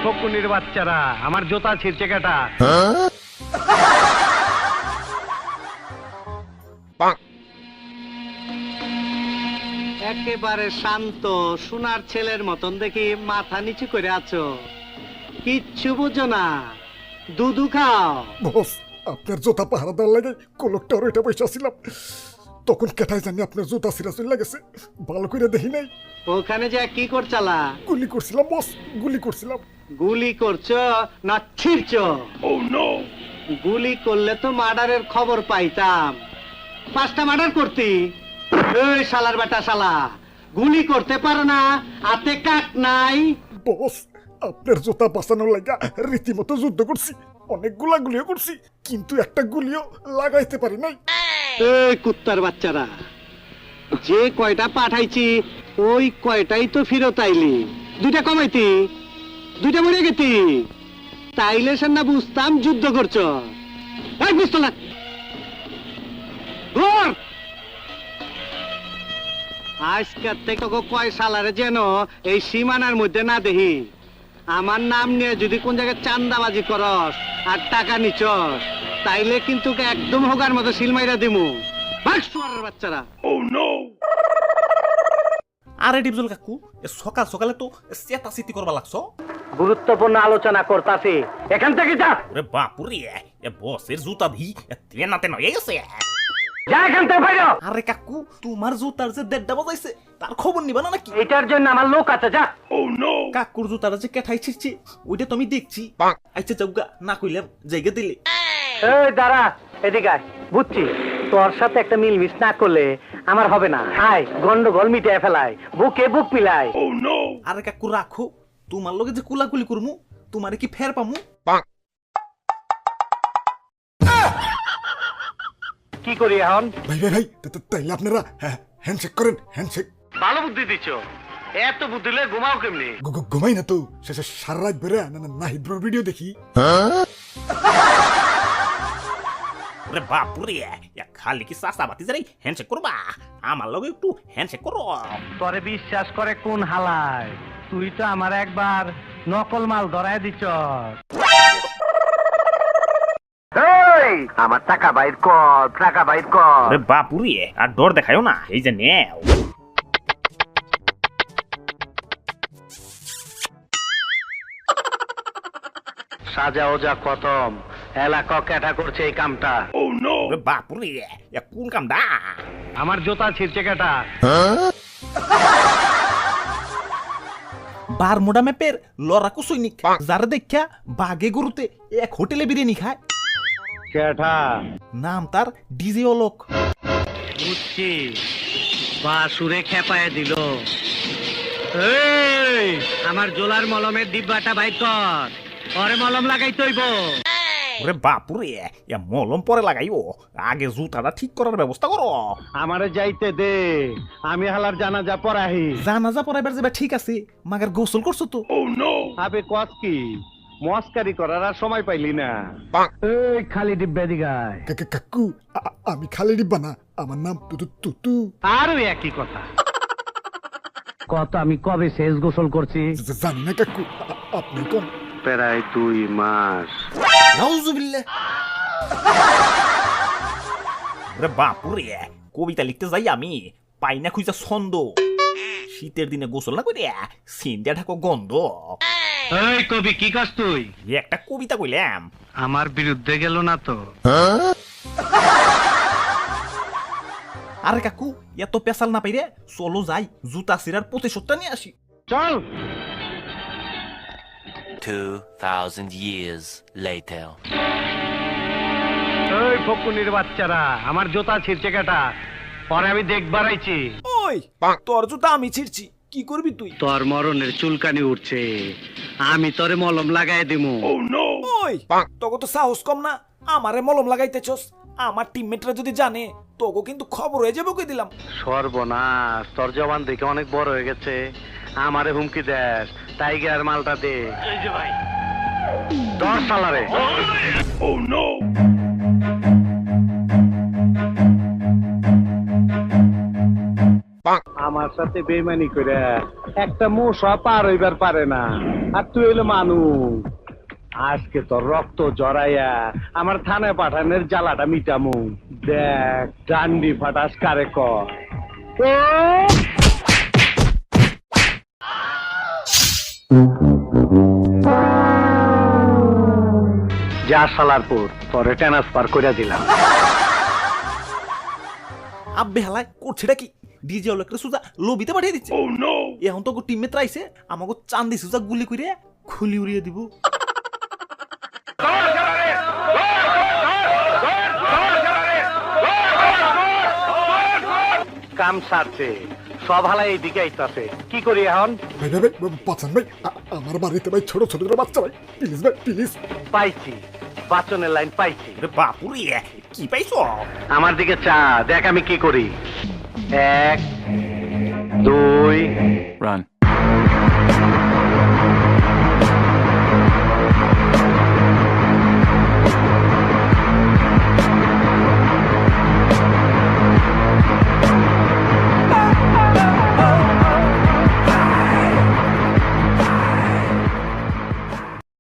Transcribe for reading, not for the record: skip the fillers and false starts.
ফকুনির বাচ্চারা, আমার জুতা ছিঁড়ছে কেটা? একেবারে শান্ত সোনার ছেলের মতন দেখি মাথা নিচু করে আছো, কিচ্ছু বুঝো না, দুধু খাও। বস, আপনার জুতা পাহারা দেওয়ার লাগে কলকটার ওইটা পয়সা ছিলাম, তখন কেটাই জানি আপনার জুতা ছিঁড়া চলে গেছে, ভালো করে দেখি নাই। ওখানে যে কি করছালা? গুলি করছিলাম বস, গুলি করছিলাম। গুলি করছো না ছিড়ছো? গুলি করলে তো মার্ডারের খবর পাইতাম, 5টা মার্ডার করতি। এই শালার বেটা শালা, গুলি করতে পারো না, হাতে কাক নাই। বস, আপনার জুতা বাঁচানোর লাগা রীতিমতো যুদ্ধ করছি, অনেকগুলা গুলিও করছি, কিন্তু একটা গুলিও লাগাইতে পারি নাই। এই কুত্তার বাচ্চারা, যে কয়টা পাঠাইছি ওই কয়টাই তো ফেরত আইলি, 2টা কমাইতি, 2টা মরে গেতি, তাইলে সে না বুঝতাম যুদ্ধ করছো। এই বুঝতো না আজকের থেকে কয় সালারে যেন এই সীমানার মধ্যে না দেখি। আমার নাম নিয়ে যদি কোন জায়গায় চান্দাবাজি করস আর টাকা নিচস, তাইলে কিন্তু একদম হোগার মতো সিলমাইরা দিমু। বাচ্চারা। আরে ডিপজল কাকু, সকাল সকালে তো চেতাচিতি করবা লাগছো। গুরুত্বপূর্ণ আলোচনা করতাছি, এখান থেকে যা। ওরে বাপুরে, বসের জুতা ভি তেনাতে নয়ে গেছে। যা এখান থেকে বাইরে। আরে কাকু, তোমার জুতার যে 1.5টা বাজাইছে তার খবর নিবা না নাকি? এটার জন্য আমার লোক আছে, যা। কাকুর জুতার যে কেঠাই ছিড়ছি ওইটা তুমি দেখছি। আচ্ছা যাওগা, না কইলাম জায়গা দিলে। এই দাঁড়া, এদিকে আয়। বুঝছি তোর সাথে একটা মিলমিশ না করলে আমার হবে না। আয়, গন্ডগোল মিটিয়ে ফেলায়, বুকে বুক মিলায়। আরে কাকু রাখো, তোমার লগে যে কুলাকুলি করমু তোমারে কি ফের পামু? কি করি এখন? ভাই ভাই ভাই, তাইলে আপনারা হ্যান্ডশেক করেন, হ্যান্ডশেক। ভালো বুদ্ধি দিচ্ছ, এত বুদ্ধি লয়ে ঘুমাও কেমনি? ঘুমাই না তো, শেষে সারা রাত বেড়ে নাহিদ ব্রোর ভিডিও দেখি। ওরে বাপুরে, খালি কি চাষা বাতি যাই হ্যান্ডশেক করবা? আমার লগে একটু হ্যান্ডশেক করো। তোরে বিশ্বাস করে কোন হালায়? তুই তো আমার একবার নকল মাল ধরায় দিচ্ছ। আমার টাকা বাইর কর, টাকা বাইর কর। ওরে বাপুরে, আর ডর দেখায়ও না, এই যে নেও। সাজা ওজা খতম, এলাকা ক্যাটা করছে এই কামটা। ওরে বাপুরে, কোন কামডা? আমার জুতা ছিঁড়ছে কেটা? বারমুডা ম্যাপের লড়াকু সৈনিক, যারা দেখা বাগে গরুতে এক হোটেলে বিরিয়ানি খায়। কেটা? নাম তার ডিজে অলোক। বুঝছি, বাসুরে খেপায় দিল। এই, আমার জোলার মলমের ডিব্বাটা বাইর কর, পরে মলম লাগাই তৈব। ওরে বাপুরে, মলম পরে লাগাইও, আগে জুতাটা ঠিক করার ব্যবস্থা করো। আমারে যাইতে দে, আমি হালার জানাজা পড়াহি। জানাজা পড়াইবার যাবে ঠিক আছে, মাগার গোসল করছো তো? আবে কস কি, মস্কারি করার আর সময় পাইলি না। এই খালি ডিব্বা দিগায়। কাকু, আমি খালি ডিব্বা না, আমার নাম তুতু। আরো একই কথা। কত আমি কবে শেষ গোসল করছি? জানি না কাকু, আপনি কোন? প্রায় 2 মাস। নাউজুবিল্লাহ। ওরে বাপুরে, কবিতা লিখতে যাই আমি পাই না খুঁজা ছন্দ। শীতের দিনে গোসল না করে সিন্দিয়া ঢাকো গন্ধ। এই কবি, কি কাজ তুই? একটা কবিতা কইলাম। আমার বিরুদ্ধে গেল না তো? আরে কাকু, এত পেশাল না পাইরে চলো যাই, জুতা সিরার প্রতিশোধটা নিয়ে আসি। চল। 2000 years later. এই ফকুনির বাচ্চারা, আমার জুতা ছিঁড়ছে কেটা? পরে আমি দেখবার আইছি। ওই তোর জুতা আমি ছিড়ছি, কি করবি তুই? তোর মরণের চুলকানি উঠছে, আমি তোরে মলম লাগাই দিমু। ওই তোকে তো সাহস কম না, আমারে মলম লাগাইতেছস। আমার টিমমেটরা যদি জানে তোকে কিন্তু খবর হয়ে যাবে, কই দিলাম। সর্বনাশ, তোর জবান দেখে অনেক বড় হয়ে গেছে, আমারে হুমকি দেস। টাইগার মালটা দে। এই যে ভাই, ধর শালারে। আমার আমার সাথে বেইমানি করে একটা মশা পার হইবার পারে না, আর তুই হইলো মানুষ। আজকে তোর রক্ত জড়াইয়া আমার থানায় পাঠানোর জ্বালাটা মিটামু। দেখ ডান্ডি ফাটাস কারে কর। ও! যা সালারপুর, তোরে ট্রান্সফার করে দিলাম। আব্বে হালাই করছেটা কি? ডিজে হলো একটা সুজা লবিতে পাঠিয়ে দিচ্ছে। এখন তো টিমমেট আইছে, আমাকে চান্দি সুজা গুলি করে খুলি উড়িয়ে দিব। কাম সারছে, সব হালা এইদিকে আইতাছে, কি করি এখন? ভাই ভাই ভাই বাঁচান ভাই, আমার বাড়িতে ভাই ছোট ছোট বাচ্চা ভাই, প্লিজ ভাই প্লিজ। পাইছি, বাচনের লাইন পাইছি। ওরে বাপুরে, কি পাইছো? আমার দিকে চা, দেখ আমি কি করি। 1 2 Run.